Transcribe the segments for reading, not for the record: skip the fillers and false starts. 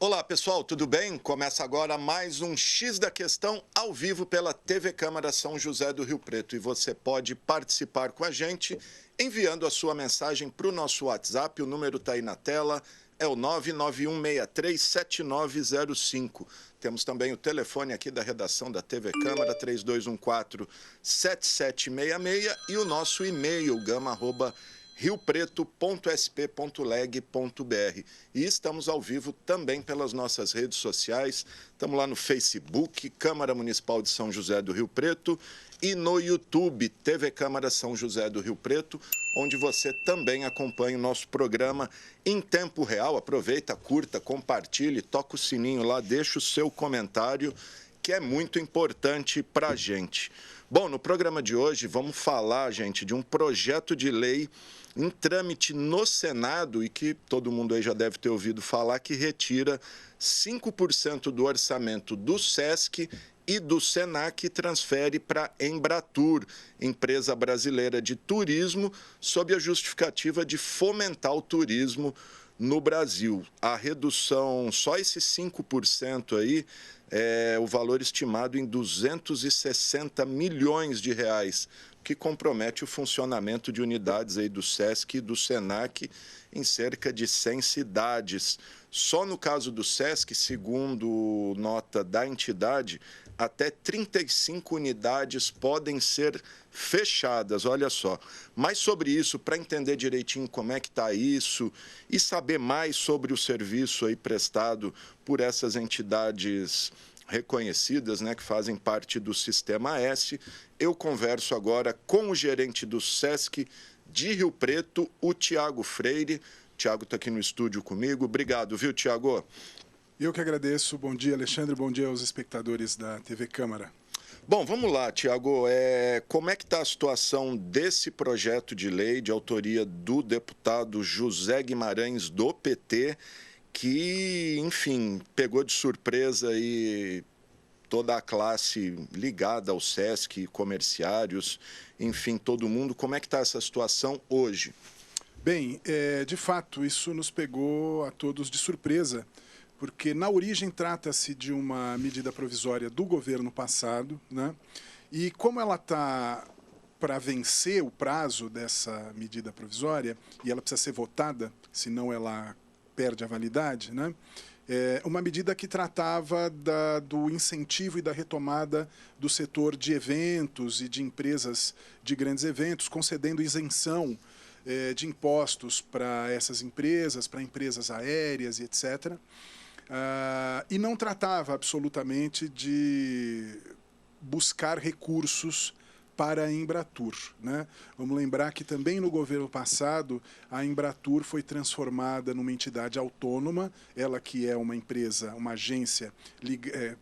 Olá, pessoal, tudo bem? Começa agora mais um X da Questão ao vivo pela TV Câmara São José do Rio Preto. E você pode participar com a gente enviando a sua mensagem para o nosso WhatsApp. O número está aí na tela, é o 991637905. Temos também o telefone aqui da redação da TV Câmara, 3214-7766, e o nosso e-mail, gama@riopreto.sp.leg.br. E estamos ao vivo também pelas nossas redes sociais. Estamos lá no Facebook, Câmara Municipal de São José do Rio Preto, e no YouTube, TV Câmara São José do Rio Preto, onde você também acompanha o nosso programa em tempo real. Aproveita, curta, compartilhe, toca o sininho lá, deixa o seu comentário, que é muito importante para a gente. Bom, no programa de hoje vamos falar, gente, de um projeto de lei em trâmite no Senado e que todo mundo aí já deve ter ouvido falar, que retira 5% do orçamento do SESC e do SENAC e transfere para a Embratur, empresa brasileira de turismo, sob a justificativa de fomentar o turismo no Brasil. A redução, só esses 5% aí, é o valor estimado em 260 milhões de reais, que compromete o funcionamento de unidades aí do SESC e do SENAC em cerca de 100 cidades. Só no caso do SESC, segundo nota da entidade, até 35 unidades podem ser fechadas, olha só. Mas sobre isso, para entender direitinho como é que está isso e saber mais sobre o serviço aí prestado por essas entidades reconhecidas, né, que fazem parte do Sistema S, eu converso agora com o gerente do SESC de Rio Preto, o Tiago Freire. Tiago está aqui no estúdio comigo. Obrigado, viu, Tiago? Eu que agradeço. Bom dia, Alexandre. Bom dia aos espectadores da TV Câmara. Bom, vamos lá, Tiago. Como é que está a situação desse projeto de lei de autoria do deputado José Guimarães, do PT, que, enfim, pegou de surpresa aí toda a classe ligada ao SESC, comerciários, enfim, todo mundo. Como é que está essa situação hoje? Bem, de fato, isso nos pegou a todos de surpresa, porque na origem trata-se de uma medida provisória do governo passado, né? E como ela está para vencer o prazo dessa medida provisória, e ela precisa ser votada, senão ela perde a validade, né? Uma medida que tratava do incentivo e da retomada do setor de eventos e de empresas de grandes eventos, concedendo isenção de impostos para essas empresas, para empresas aéreas e etc. E não tratava absolutamente de buscar recursos para a Embratur, né? Vamos lembrar que também no governo passado a Embratur foi transformada numa entidade autônoma, ela que é uma empresa, uma agência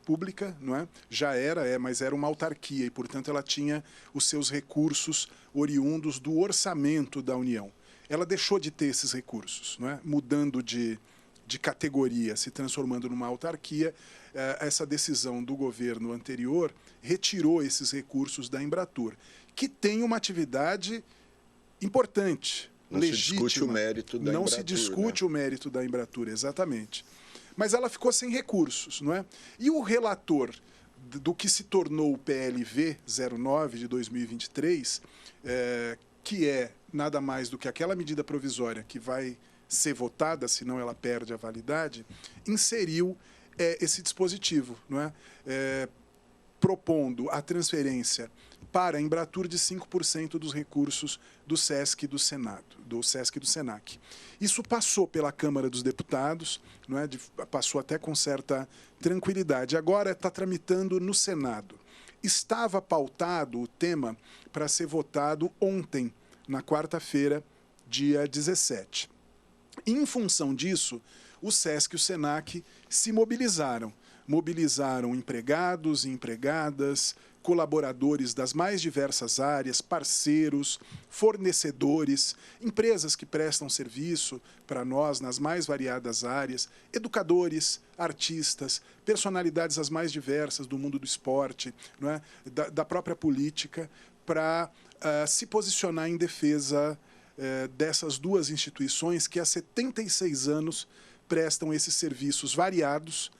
pública, não é? Já era, mas era uma autarquia e, portanto, ela tinha os seus recursos oriundos do orçamento da União. Ela deixou de ter esses recursos, não é? Mudando de categoria, se transformando numa autarquia. Essa decisão do governo anterior retirou esses recursos da Embratur, que tem uma atividade importante, legítima. Não se discute o mérito da Embratur. Não se discute, né, o mérito da Embratur, exatamente. Mas ela ficou sem recursos, não é? E o relator do que se tornou o PLV 09 de 2023, que é nada mais do que aquela medida provisória que vai ser votada, senão ela perde a validade, inseriu esse dispositivo, não é? Propondo a transferência para a Embratur de 5% dos recursos do SESC e do Senado, do SESC e do SENAC. Isso passou pela Câmara dos Deputados, não é? Passou até com certa tranquilidade. Agora está tramitando no Senado. Estava pautado o tema para ser votado ontem, na quarta-feira, dia 17. Em função disso, o SESC e o SENAC se mobilizaram. Mobilizaram empregados e empregadas, colaboradores das mais diversas áreas, parceiros, fornecedores, empresas que prestam serviço para nós nas mais variadas áreas, educadores, artistas, personalidades as mais diversas do mundo do esporte, não é? da própria política, para se posicionar em defesa dessas duas instituições que há 76 anos prestam esses serviços variados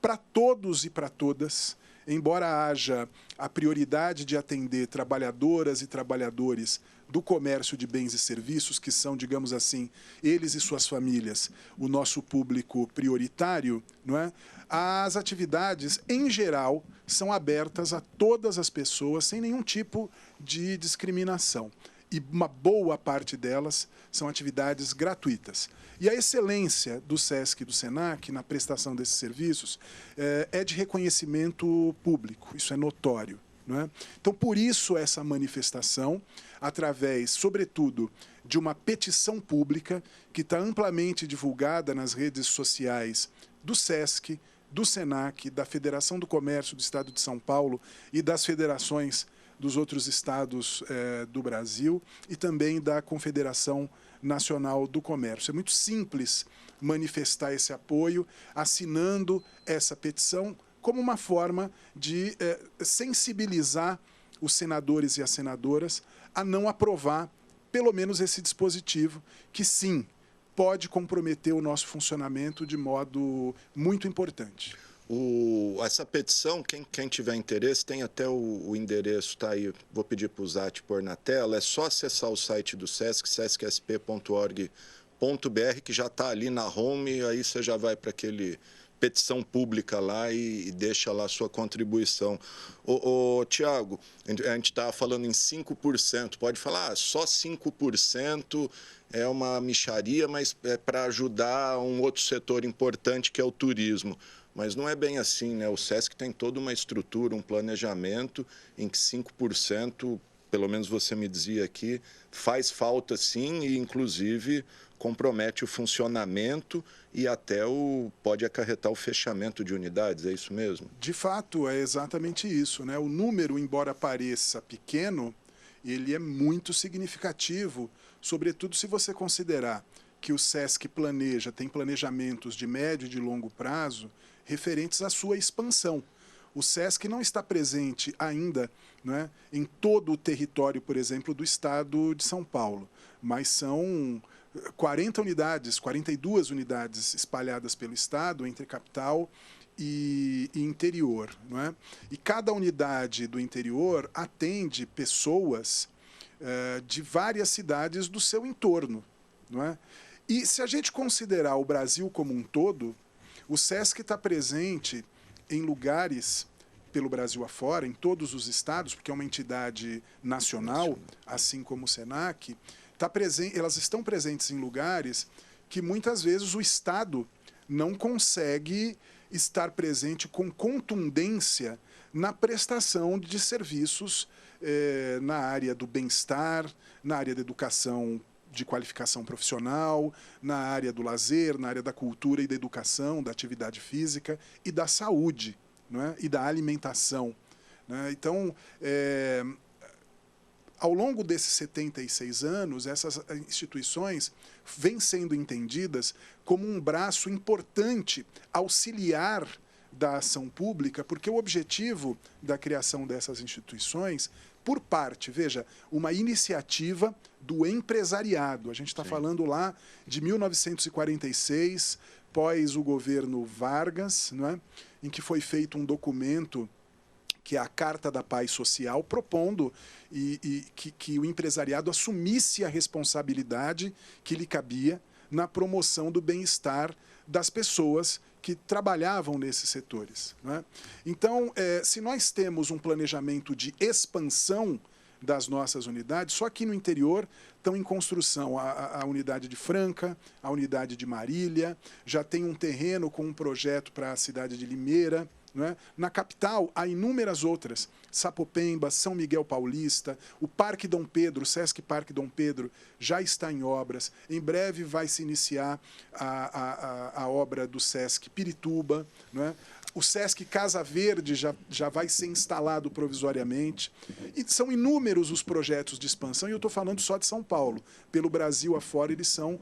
para todos e para todas, embora haja a prioridade de atender trabalhadoras e trabalhadores do comércio de bens e serviços, que são, digamos assim, eles e suas famílias, o nosso público prioritário, não é? As atividades, em geral, são abertas a todas as pessoas, sem nenhum tipo de discriminação. E uma boa parte delas são atividades gratuitas. E a excelência do SESC e do SENAC na prestação desses serviços é de reconhecimento público, isso é notório. Não é? Então, por isso, essa manifestação, através, sobretudo, de uma petição pública que está amplamente divulgada nas redes sociais do SESC, do SENAC, da Federação do Comércio do Estado de São Paulo e das federações dos outros estados do Brasil e também da Confederação Nacional do Comércio. É muito simples manifestar esse apoio assinando essa petição como uma forma de sensibilizar os senadores e as senadoras a não aprovar pelo menos esse dispositivo que, sim, pode comprometer o nosso funcionamento de modo muito importante. Essa petição, quem tiver interesse, tem até o endereço, está aí, vou pedir para o Zati pôr na tela, é só acessar o site do SESC, sescsp.org.br, que já está ali na home, aí você já vai para aquele petição pública lá e deixa lá a sua contribuição. Tiago, a gente está falando em 5%, pode falar, só 5% é uma mixaria, mas é para ajudar um outro setor importante que é o turismo. Mas não é bem assim, né? O SESC tem toda uma estrutura, um planejamento em que 5%, pelo menos você me dizia aqui, faz falta sim e, inclusive, compromete o funcionamento e até pode acarretar o fechamento de unidades, é isso mesmo? De fato, é exatamente isso, né? O número, embora pareça pequeno, ele é muito significativo, sobretudo se você considerar que o SESC tem planejamentos de médio e de longo prazo referentes à sua expansão. O SESC não está presente ainda, né, em todo o território, por exemplo, do estado de São Paulo, mas são 42 unidades espalhadas pelo estado, entre capital e interior. Não é? E cada unidade do interior atende pessoas de várias cidades do seu entorno. Não é? E se a gente considerar o Brasil como um todo, o SESC está presente em lugares pelo Brasil afora, em todos os estados, porque é uma entidade nacional, assim como o SENAC, elas estão presentes em lugares que muitas vezes o Estado não consegue estar presente com contundência na prestação de serviços na área do bem-estar, na área da educação de qualificação profissional, na área do lazer, na área da cultura e da educação, da atividade física e da saúde, não é? E da alimentação. Né? Então, ao longo desses 76 anos, essas instituições vêm sendo entendidas como um braço importante auxiliar da ação pública, porque o objetivo da criação dessas instituições, por parte, veja, uma iniciativa do empresariado. A gente está falando lá de 1946, pós o governo Vargas, não é? Em que foi feito um documento que é a Carta da Paz Social, propondo que o empresariado assumisse a responsabilidade que lhe cabia na promoção do bem-estar das pessoas que trabalhavam nesses setores. Não é? Então, se nós temos um planejamento de expansão das nossas unidades, só aqui no interior estão em construção a unidade de Franca, a unidade de Marília, já tem um terreno com um projeto para a cidade de Limeira. Não é? Na capital, há inúmeras outras, Sapopemba, São Miguel Paulista, o Parque Dom Pedro, o Sesc Parque Dom Pedro, já está em obras. Em breve vai se iniciar a obra do Sesc Pirituba. Não é? O Sesc Casa Verde já vai ser instalado provisoriamente. E são inúmeros os projetos de expansão, e eu estou falando só de São Paulo. Pelo Brasil afora, eles são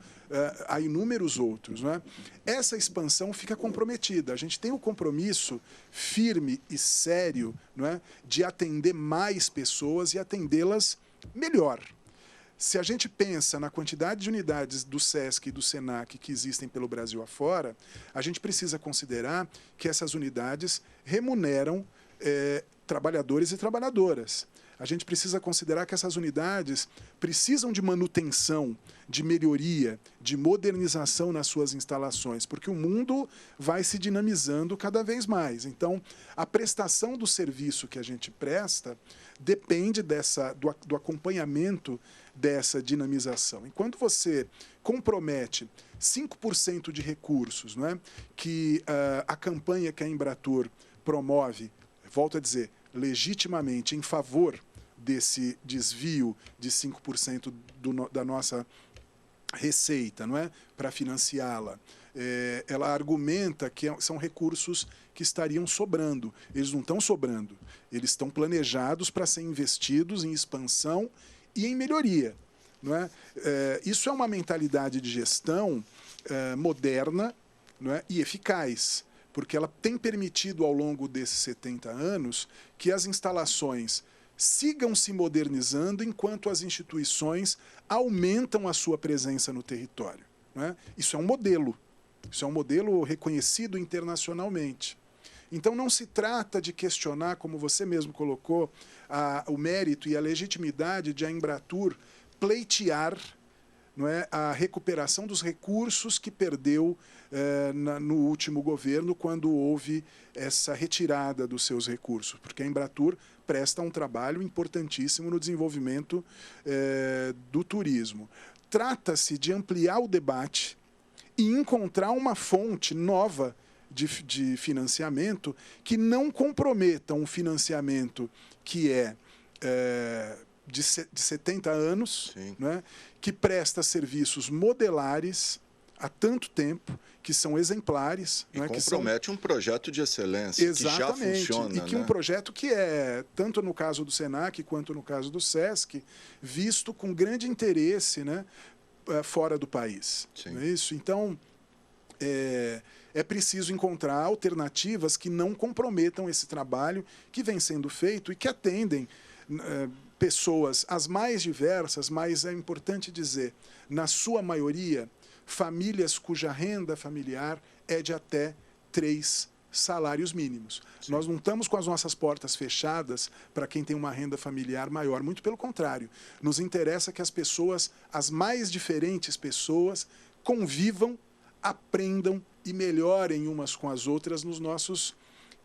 há inúmeros outros. Não é? Essa expansão fica comprometida. A gente tem o compromisso firme e sério, não é, de atender mais pessoas e atendê-las melhor. Se a gente pensa na quantidade de unidades do SESC e do SENAC que existem pelo Brasil afora, a gente precisa considerar que essas unidades remuneram trabalhadores e trabalhadoras. A gente precisa considerar que essas unidades precisam de manutenção, de melhoria, de modernização nas suas instalações, porque o mundo vai se dinamizando cada vez mais. Então, a prestação do serviço que a gente presta depende do acompanhamento dessa dinamização. Enquanto você compromete 5% de recursos, não é, que a campanha que a Embratur promove, volto a dizer, legitimamente em favor desse desvio de 5% da nossa receita, não é, para financiá-la, ela argumenta que são recursos que estariam sobrando. Eles não estão sobrando, eles estão planejados para ser investidos em expansão e em melhoria. Não é? Isso é uma mentalidade de gestão moderna, não é, e eficaz, porque ela tem permitido, ao longo desses 70 anos, que as instalações sigam se modernizando enquanto as instituições aumentam a sua presença no território. Não é? Isso é um modelo reconhecido internacionalmente. Então, não se trata de questionar, como você mesmo colocou, o mérito e a legitimidade de a Embratur pleitear, não é, a recuperação dos recursos que perdeu no último governo, quando houve essa retirada dos seus recursos, porque a Embratur presta um trabalho importantíssimo no desenvolvimento do turismo. Trata-se de ampliar o debate e encontrar uma fonte nova de financiamento que não comprometa um financiamento que de 70 anos, né, que presta serviços modelares há tanto tempo, que são exemplares. E né, compromete um projeto de excelência. Exatamente, que já funciona. E que um projeto que tanto no caso do SENAC quanto no caso do SESC, visto com grande interesse, né, fora do país. Não é isso? Então, é preciso encontrar alternativas que não comprometam esse trabalho que vem sendo feito e que atendem pessoas as mais diversas, mas é importante dizer, na sua maioria, famílias cuja renda familiar é de até 3 salários mínimos. Sim. Nós não estamos com as nossas portas fechadas para quem tem uma renda familiar maior, muito pelo contrário. Nos interessa que as pessoas, as mais diferentes pessoas, convivam, aprendam e melhorem umas com as outras nos nossos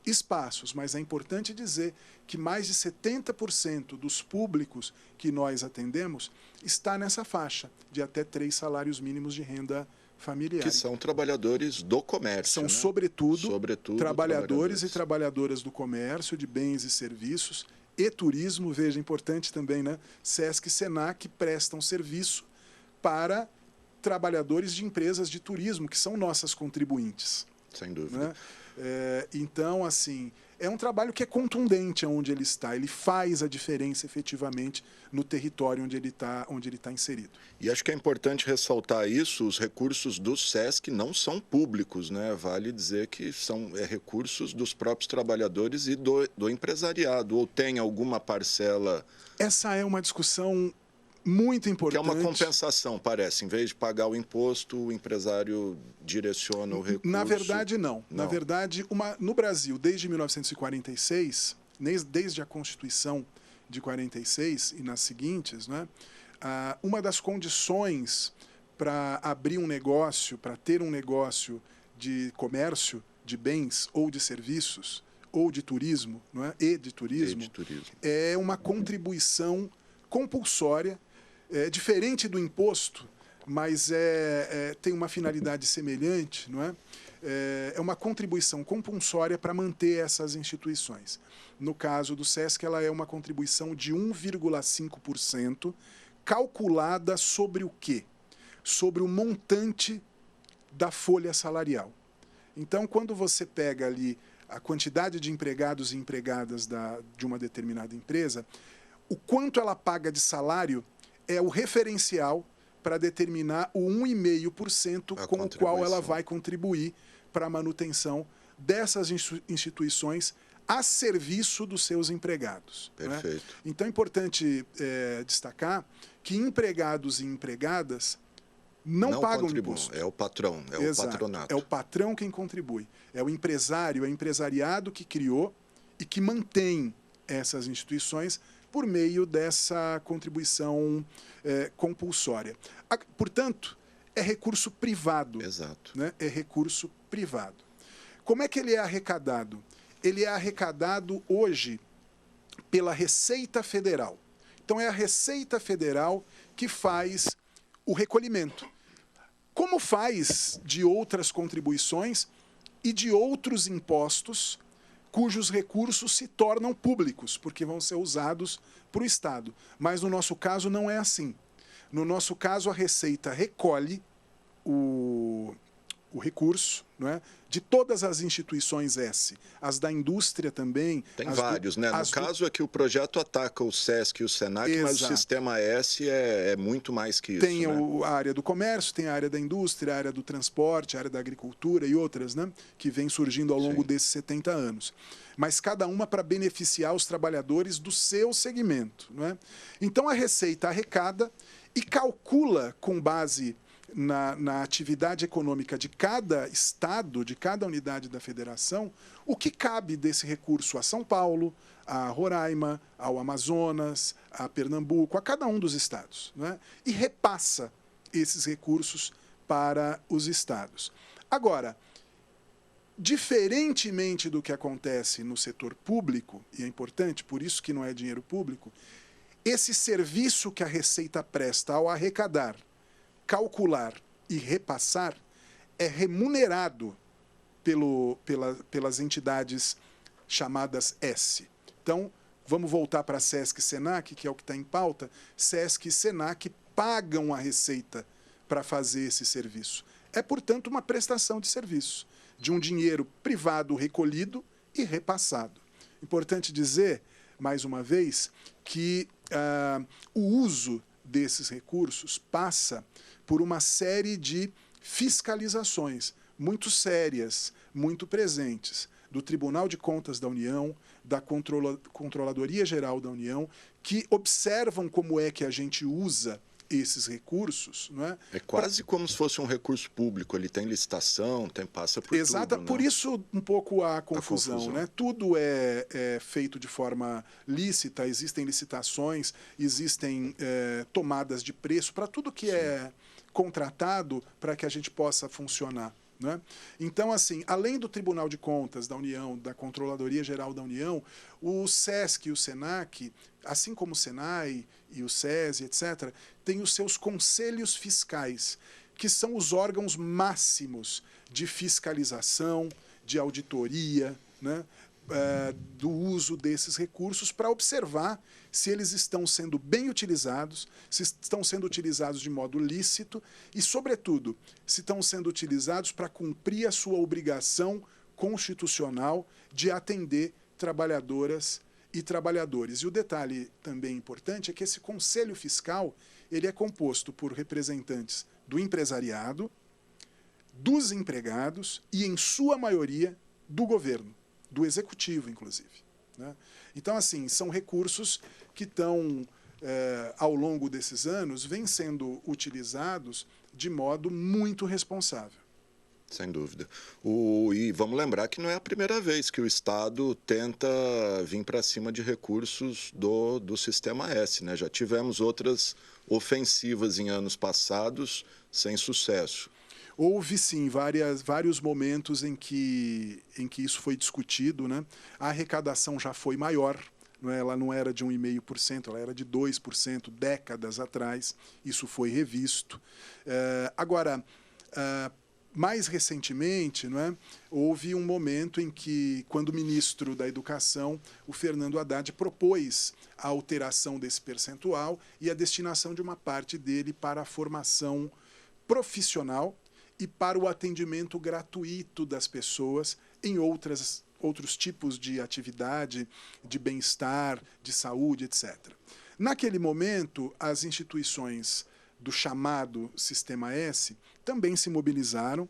espaços. Mas é importante dizer que mais de 70% dos públicos que nós atendemos está nessa faixa de até 3 salários mínimos de renda familiar. Que são trabalhadores do comércio. São, né? sobretudo trabalhadores e trabalhadoras do comércio, de bens e serviços, e turismo. Veja, importante também, né? SESC e SENAC prestam serviço para trabalhadores de empresas de turismo, que são nossas contribuintes. Sem dúvida. Né? Então, assim, é um trabalho que é contundente onde ele está. Ele faz a diferença efetivamente no território onde ele está inserido. E acho que é importante ressaltar isso, os recursos do SESC não são públicos, né? Vale dizer que são recursos dos próprios trabalhadores e do empresariado, ou tem alguma parcela... Essa é uma discussão muito importante. Que é uma compensação, parece. Em vez de pagar o imposto, o empresário direciona o recurso. Na verdade, não. Na verdade, no Brasil, desde 1946, desde a Constituição de 46 e nas seguintes, né, uma das condições para abrir um negócio, para ter um negócio de comércio, de bens ou de serviços, ou de turismo, não é? É uma contribuição compulsória, diferente do imposto, mas tem uma finalidade semelhante, não é? É uma contribuição compulsória para manter essas instituições. No caso do SESC, ela é uma contribuição de 1,5%, calculada sobre o quê? Sobre o montante da folha salarial. Então, quando você pega ali a quantidade de empregados e empregadas de uma determinada empresa, o quanto ela paga de salário é o referencial para determinar o 1,5% com o qual ela vai contribuir para a manutenção dessas instituições a serviço dos seus empregados. Perfeito. Né? Então é importante destacar que empregados e empregadas não pagam contribuem. imposto. É o patrão, é Exato. o patronato. É o patrão quem contribui. É o empresário, é o empresariado que criou e que mantém essas instituições por meio dessa contribuição compulsória. Portanto, é recurso privado. Exato. Né? É recurso privado. Como é que ele é arrecadado? Ele é arrecadado hoje pela Receita Federal. Então, é a Receita Federal que faz o recolhimento. Como faz de outras contribuições e de outros impostos cujos recursos se tornam públicos, porque vão ser usados para o Estado. Mas, no nosso caso, não é assim. No nosso caso, a Receita recolhe o recurso, não é? De todas as instituições S, as da indústria também. Tem vários, né? No caso é que o projeto ataca o SESC e o SENAC, Exato. Mas o sistema S é muito mais que isso. Tem a área do comércio, tem a área da indústria, a área do transporte, a área da agricultura e outras, né? Que vem surgindo ao longo desses 70 anos. Mas cada uma para beneficiar os trabalhadores do seu segmento, não é? Então a Receita arrecada e calcula com base na atividade econômica de cada estado, de cada unidade da federação, o que cabe desse recurso a São Paulo, a Roraima, ao Amazonas, a Pernambuco, a cada um dos estados, né? E repassa esses recursos para os estados. Agora, diferentemente do que acontece no setor público, e é importante, por isso que não é dinheiro público, esse serviço que a Receita presta ao arrecadar, calcular e repassar é remunerado pelas entidades chamadas S. Então, vamos voltar para SESC e SENAC, que é o que está em pauta. SESC e SENAC pagam a Receita para fazer esse serviço. É, portanto, uma prestação de serviço, de um dinheiro privado recolhido e repassado. Importante dizer, mais uma vez, que o uso desses recursos passa por uma série de fiscalizações muito sérias, muito presentes, do Tribunal de Contas da União, da Controladoria Geral da União, que observam como é que a gente usa esses recursos. Não é? É quase como se fosse um recurso público, ele tem licitação, passa por Exato, tudo. Por né? isso um pouco a confusão. Né? Tudo é feito de forma lícita, existem licitações, existem tomadas de preço para tudo que é contratado para que a gente possa funcionar. Né? Então, assim, além do Tribunal de Contas da União, da Controladoria Geral da União, o SESC e o SENAC, assim como o SENAI e o SESI, etc., têm os seus conselhos fiscais, que são os órgãos máximos de fiscalização, de auditoria, né? Do uso desses recursos para observar se eles estão sendo bem utilizados, se estão sendo utilizados de modo lícito e, sobretudo, se estão sendo utilizados para cumprir a sua obrigação constitucional de atender trabalhadoras e trabalhadores. E o detalhe também importante é que esse conselho fiscal ele é composto por representantes do empresariado, dos empregados e, em sua maioria, do governo. Do executivo, inclusive. Né? Então, assim, são recursos que estão, ao longo desses anos, vêm sendo utilizados de modo muito responsável. Sem dúvida. E vamos lembrar que não é a primeira vez que o Estado tenta vir para cima de recursos do Sistema S. Né? Já tivemos outras ofensivas em anos passados sem sucesso. Houve, sim, vários momentos em que isso foi discutido. Né? A arrecadação já foi maior, não é? Ela não era de 1,5%, ela era de 2% décadas atrás. Isso foi revisto. Agora, mais recentemente, não é? Houve um momento em que, quando o ministro da Educação, o Fernando Haddad, propôs a alteração desse percentual e a destinação de uma parte dele para a formação profissional e para o atendimento gratuito das pessoas em outros tipos de atividade, de bem-estar, de saúde, etc. Naquele momento, as instituições do chamado Sistema S também se mobilizaram.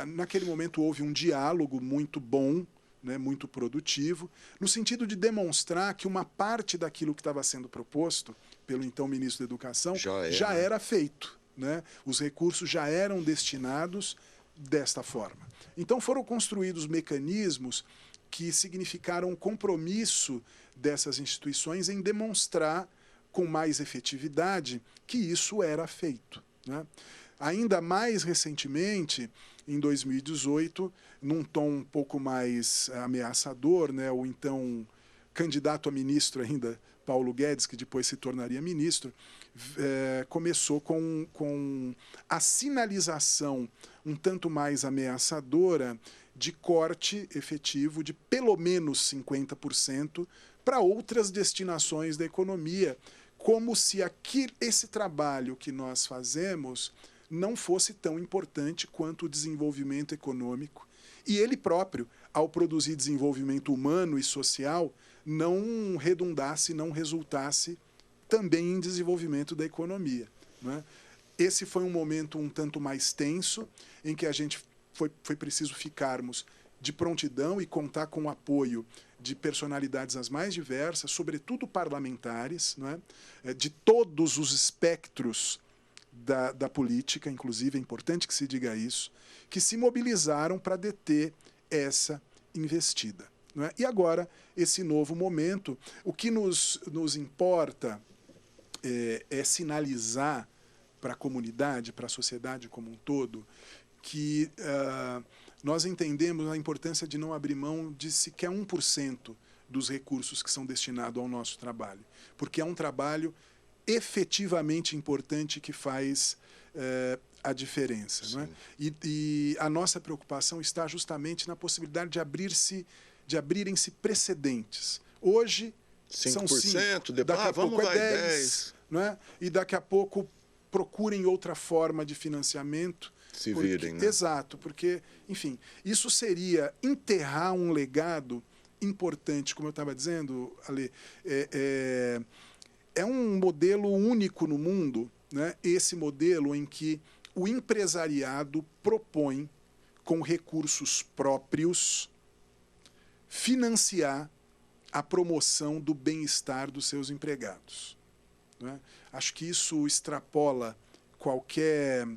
Naquele momento, houve um diálogo muito bom, né, muito produtivo, no sentido de demonstrar que uma parte daquilo que estava sendo proposto pelo então ministro da Educação, Já já era feito, né? Os recursos já eram destinados desta forma. Então foram construídos mecanismos que significaram um compromisso dessas instituições em demonstrar com mais efetividade que isso era feito, né? Ainda mais recentemente, em 2018, num tom um pouco mais ameaçador, né, o então candidato a ministro ainda, Paulo Guedes, que depois se tornaria ministro, começou com a sinalização um tanto mais ameaçadora de corte efetivo de pelo menos 50% para outras destinações da economia, como se esse trabalho que nós fazemos não fosse tão importante quanto o desenvolvimento econômico. E ele próprio, ao produzir desenvolvimento humano e social, não redundasse, não resultasse também em desenvolvimento da economia, né? Esse foi um momento um tanto mais tenso, em que a gente foi preciso ficarmos de prontidão e contar com o apoio de personalidades as mais diversas, sobretudo parlamentares, né? De todos os espectros da política, inclusive, é importante que se diga isso, que se mobilizaram para deter essa investida, não é? E agora, esse novo momento, o que nos importa é sinalizar para a comunidade, para a sociedade como um todo, que nós entendemos a importância de não abrir mão de sequer 1% dos recursos que são destinados ao nosso trabalho, porque é um trabalho efetivamente importante que faz a diferença, não é? E a nossa preocupação está justamente na possibilidade de abrirem-se precedentes. Hoje 5%, são 5%, depois daqui a vamos pouco vai 10%, não é? E daqui a pouco procurem outra forma de financiamento. Se virem, né? Exato, porque, enfim, isso seria enterrar um legado importante, como eu estava dizendo, Ale, é um modelo único no mundo, né? Esse modelo em que o empresariado propõe, com recursos próprios, financiar a promoção do bem-estar dos seus empregados, né? Acho que isso extrapola qualquer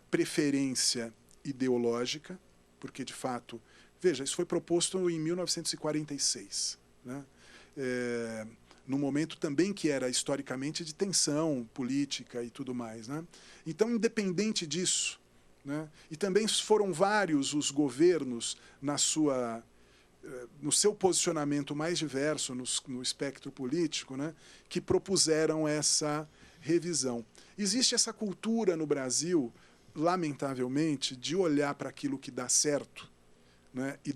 preferência ideológica, porque, de fato, veja, isso foi proposto em 1946, né? No momento também que era historicamente de tensão política e tudo mais, né? Então, independente disso, né? E também foram vários os governos no seu posicionamento mais diverso no espectro político, né, que propuseram essa revisão. Existe essa cultura no Brasil, lamentavelmente, de olhar para aquilo que dá certo, né, e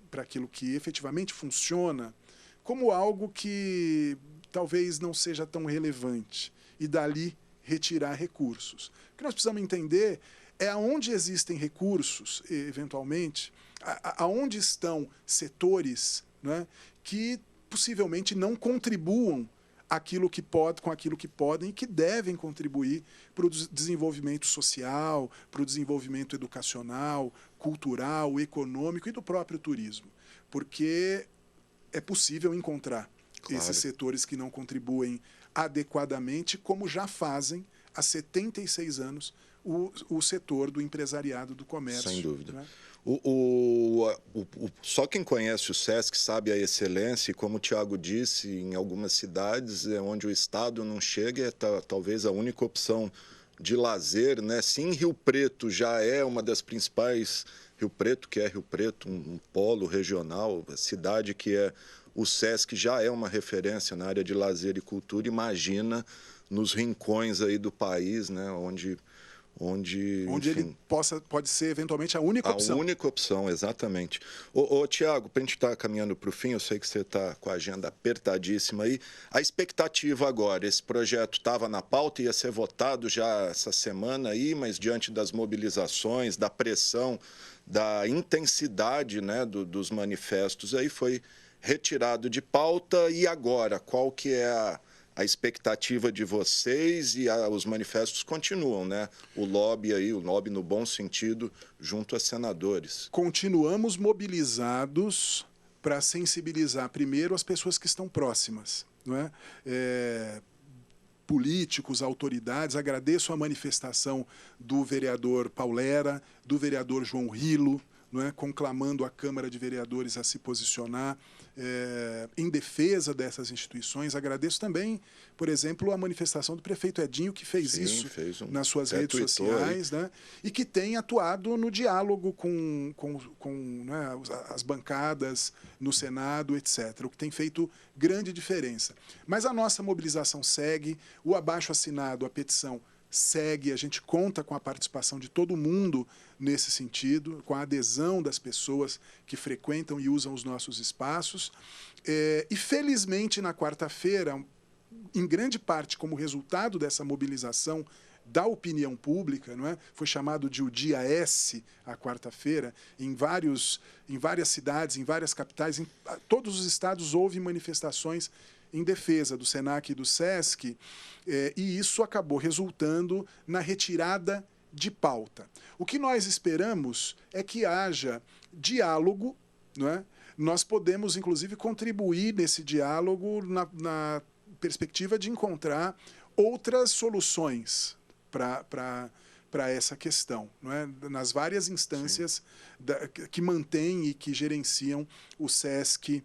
para aquilo que efetivamente funciona como algo que talvez não seja tão relevante e dali retirar recursos. O que nós precisamos entender é aonde existem recursos, eventualmente, aonde estão setores, né, que possivelmente não contribuam com aquilo que podem e que devem contribuir para o desenvolvimento social, para o desenvolvimento educacional, cultural, econômico e do próprio turismo. Porque é possível encontrar esses setores que não contribuem adequadamente, como já fazem há 76 anos o setor do empresariado, do comércio. Sem dúvida. Né? Só quem conhece o SESC sabe a excelência, e como o Tiago disse, em algumas cidades onde o Estado não chega, é talvez a única opção de lazer, né? Sim, Rio Preto já é uma das principais, Rio Preto, um polo regional, a cidade que é o SESC já é uma referência na área de lazer e cultura. Imagina nos rincões aí do país, né? Onde enfim, ele pode ser eventualmente a única opção. A única opção, exatamente. Tiago, para a gente estar caminhando para o fim, eu sei que você está com a agenda apertadíssima aí. A expectativa agora, esse projeto estava na pauta, ia ser votado já essa semana aí, mas diante das mobilizações, da pressão, da intensidade, né, dos manifestos, aí foi retirado de pauta. E agora, qual que é a expectativa de vocês? E os manifestos continuam, né? O lobby no bom sentido, junto a senadores. Continuamos mobilizados para sensibilizar primeiro as pessoas que estão próximas, não é? políticos, autoridades. Agradeço a manifestação do vereador Paulera, do vereador João Rilo, não é, conclamando a Câmara de Vereadores a se posicionar em defesa dessas instituições. Agradeço também, por exemplo, a manifestação do prefeito Edinho, que fez isso nas suas redes sociais, né, e que tem atuado no diálogo com né, as bancadas no Senado, etc., o que tem feito grande diferença. Mas a nossa mobilização segue, o abaixo-assinado, a petição, segue, a gente conta com a participação de todo mundo nesse sentido, com a adesão das pessoas que frequentam e usam os nossos espaços. E, felizmente, na quarta-feira, em grande parte como resultado dessa mobilização da opinião pública, não é? Foi chamado de o Dia S, a quarta-feira, em várias cidades, em várias capitais, em todos os estados houve manifestações em defesa do SENAC e do SESC, e isso acabou resultando na retirada de pauta. O que nós esperamos é que haja diálogo, não é? Nós podemos, inclusive, contribuir nesse diálogo na perspectiva de encontrar outras soluções para essa questão, não é? Nas várias instâncias que mantêm e que gerenciam o SESC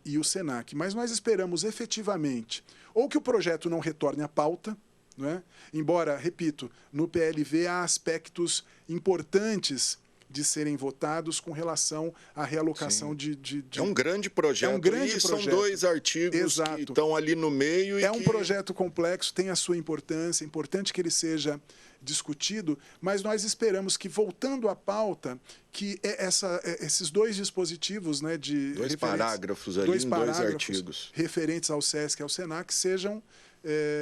e o SENAC. Mas nós esperamos efetivamente ou que o projeto não retorne à pauta, não é? Embora, repito, no PLV há aspectos importantes de serem votados com relação à realocação de... É um grande projeto. É um grande projeto. São 2 artigos Exato. Que estão ali no meio. É um projeto complexo, tem a sua importância, é importante que ele seja discutido, mas nós esperamos que, voltando à pauta, que esses 2 dispositivos, né, de 2 parágrafos ali em 2 artigos referentes ao SESC e ao SENAC sejam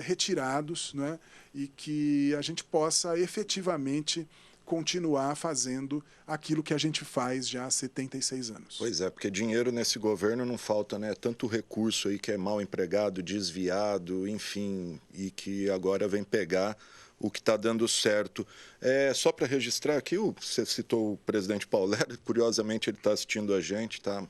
retirados, né, e que a gente possa efetivamente continuar fazendo aquilo que a gente faz já há 76 anos. Pois é, porque dinheiro nesse governo não falta, né? Tanto recurso aí que é mal empregado, desviado, enfim, e que agora vem pegar o que está dando certo. Só para registrar aqui, você citou o presidente Paulera, curiosamente ele está assistindo a gente, está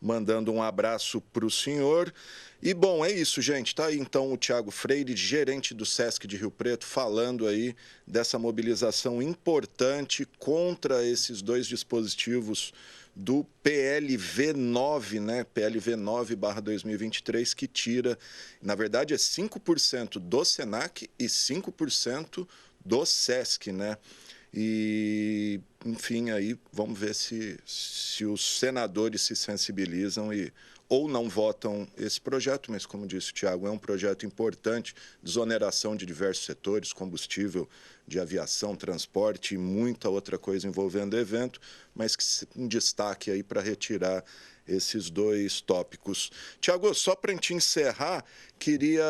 mandando um abraço para o senhor. E, bom, é isso, gente. Tá aí, então, o Thiago Freire, gerente do SESC de Rio Preto, falando aí dessa mobilização importante contra esses 2 dispositivos do PLV 9, né? PLV 9/2023, que tira, na verdade, é 5% do SENAC e 5% do SESC, né? E, enfim, aí vamos ver se os senadores se sensibilizam ou não votam esse projeto, mas, como disse o Thiago, é um projeto importante, desoneração de diversos setores, combustível de aviação, transporte e muita outra coisa envolvendo o evento, mas que um destaque aí para retirar esses 2 tópicos. Thiago, só para a gente encerrar, queria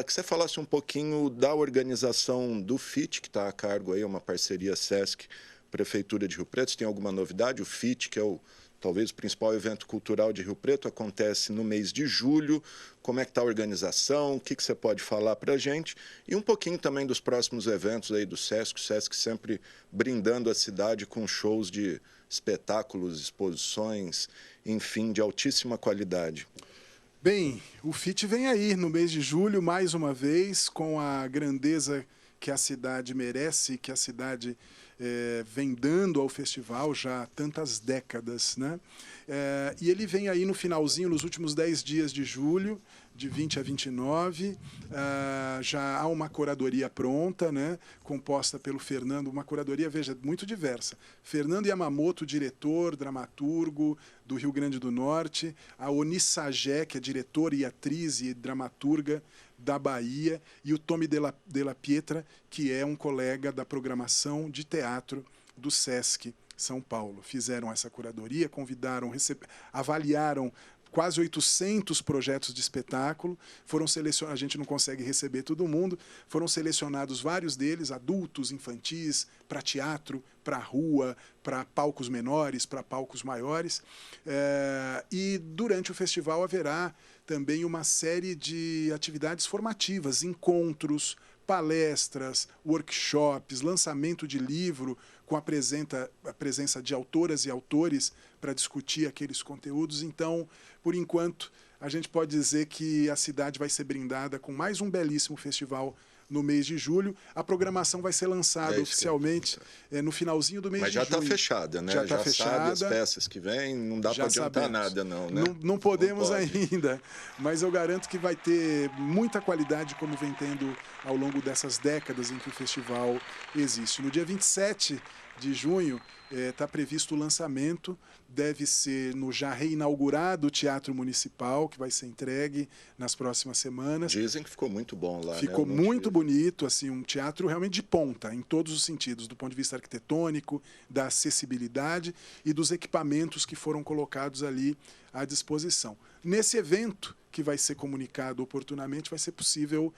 que você falasse um pouquinho da organização do FIT, que está a cargo aí, uma parceria SESC, Prefeitura de Rio Preto. Você tem alguma novidade? O FIT, que é talvez o principal evento cultural de Rio Preto, acontece no mês de julho. Como é que está a organização? O que você pode falar para a gente? E um pouquinho também dos próximos eventos aí do SESC. O SESC sempre brindando a cidade com shows de espetáculos, exposições, enfim, de altíssima qualidade. Bem, o FIT vem aí no mês de julho, mais uma vez, com a grandeza que a cidade merece, que a cidade vem dando ao festival já há tantas décadas, né? E ele vem aí no finalzinho, nos últimos 10 dias de julho, de 20 a 29. Já há uma curadoria pronta, né? Composta pelo Fernando, uma curadoria, veja, muito diversa. Fernando Yamamoto, diretor, dramaturgo do Rio Grande do Norte, a Oni Sagé, que é diretora e atriz e dramaturga da Bahia, e o Tommy Della Pietra, que é um colega da programação de teatro do SESC São Paulo. Fizeram essa curadoria, convidaram, avaliaram quase 800 projetos de espetáculo, foram selecionados, a gente não consegue receber todo mundo, foram selecionados vários deles, adultos, infantis, para teatro, para rua, para palcos menores, para palcos maiores. E durante o festival haverá também uma série de atividades formativas, encontros, palestras, workshops, lançamento de livro com a presença de autoras e autores para discutir aqueles conteúdos. Então, por enquanto, a gente pode dizer que a cidade vai ser brindada com mais um belíssimo festival no mês de julho. A programação vai ser lançada oficialmente no finalzinho do mês de junho. Mas já está fechada, né? Já está fechada. Sabe as peças que vêm, não dá para adiantar nada, não, né? Não podemos ainda, mas eu garanto que vai ter muita qualidade, como vem tendo ao longo dessas décadas em que o festival existe. No dia 27 de junho, está previsto o lançamento, deve ser no já reinaugurado Teatro Municipal, que vai ser entregue nas próximas semanas. Dizem que ficou muito bom lá, Ficou muito bonito, assim, um teatro realmente de ponta, em todos os sentidos, do ponto de vista arquitetônico, da acessibilidade e dos equipamentos que foram colocados ali à disposição. Nesse evento, que vai ser comunicado oportunamente, vai ser possível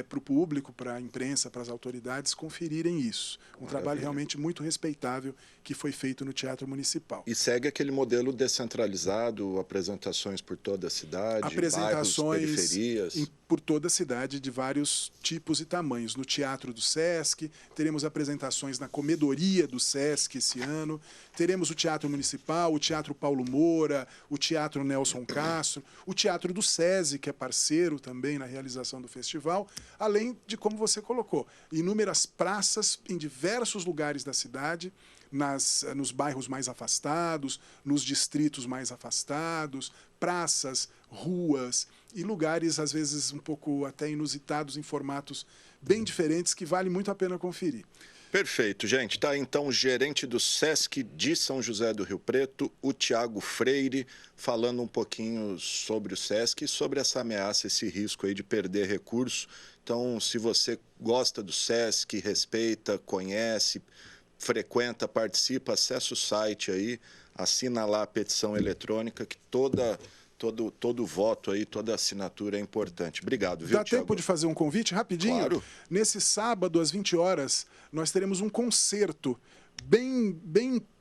para o público, para a imprensa, para as autoridades conferirem isso. Um trabalho realmente muito respeitável que foi feito no Teatro Municipal. E segue aquele modelo descentralizado, apresentações por toda a cidade, apresentações bairros, periferias. Por toda a cidade, de vários tipos e tamanhos. No Teatro do Sesc, teremos apresentações na Comedoria do Sesc esse ano, teremos o Teatro Municipal, o Teatro Paulo Moura, o Teatro Nelson Castro, o Teatro do SESI, que é parceiro também na realização do festival, além de, como você colocou, inúmeras praças em diversos lugares da cidade, nos bairros mais afastados, nos distritos mais afastados, praças, ruas e lugares, às vezes, um pouco até inusitados, em formatos bem diferentes, que vale muito a pena conferir. Perfeito, gente. Tá, então, o gerente do SESC de São José do Rio Preto, o Tiago Freire, falando um pouquinho sobre o SESC e sobre essa ameaça, esse risco aí de perder recurso. Então, se você gosta do SESC, respeita, conhece, frequenta, participa, acessa o site aí, assina lá a petição eletrônica, que todo voto aí, toda assinatura é importante. Obrigado, viu, Dá Thiago? tempo de fazer um convite rapidinho? Claro. Nesse sábado, às 20 horas, nós teremos um concerto bem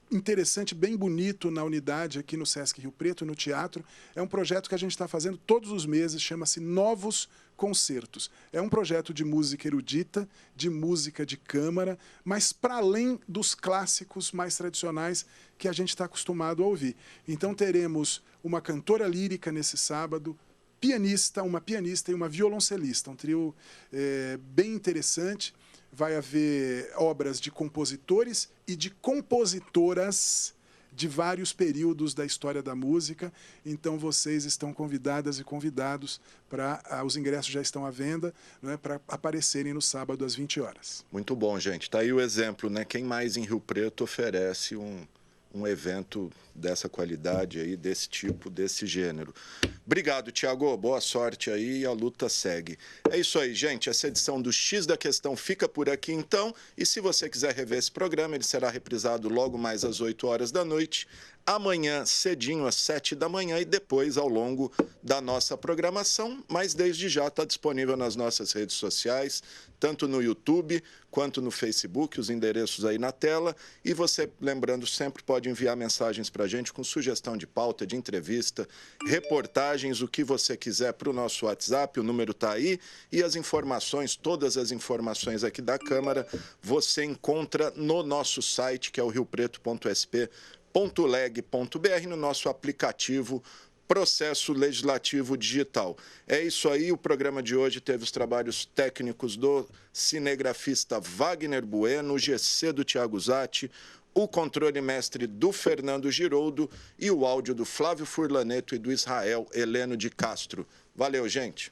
interessante, bem bonito na unidade aqui no Sesc Rio Preto, no teatro. É um projeto que a gente está fazendo todos os meses, chama-se Novos Concertos. É um projeto de música erudita, de música de câmara, mas para além dos clássicos mais tradicionais que a gente está acostumado a ouvir. Então teremos uma cantora lírica nesse sábado, uma pianista e uma violoncelista, um trio bem interessante. Vai haver obras de compositores e de compositoras de vários períodos da história da música. Então, vocês estão convidadas e convidados os ingressos já estão à venda, né, para aparecerem no sábado às 20 horas. Muito bom, gente. Está aí o exemplo, né? Quem mais em Rio Preto oferece um evento dessa qualidade aí, desse tipo, desse gênero. Obrigado, Tiago. Boa sorte aí e a luta segue. É isso aí, gente. Essa edição do X da Questão fica por aqui, então. E se você quiser rever esse programa, ele será reprisado logo mais às 8 horas da noite, amanhã cedinho às 7 da manhã e depois ao longo da nossa programação, mas desde já está disponível nas nossas redes sociais, tanto no YouTube quanto no Facebook, os endereços aí na tela. E você, lembrando, sempre pode enviar mensagens para a gente com sugestão de pauta, de entrevista, reportagens, o que você quiser para o nosso WhatsApp, o número está aí. E as informações, todas as informações aqui da Câmara, você encontra no nosso site, que é o riopreto.sp.leg.br, no nosso aplicativo Processo Legislativo Digital. É isso aí, o programa de hoje teve os trabalhos técnicos do cinegrafista Wagner Bueno, o GC do Thiago Zatti, o controle mestre do Fernando Giroldo e o áudio do Flávio Furlaneto e do Israel Heleno de Castro. Valeu, gente!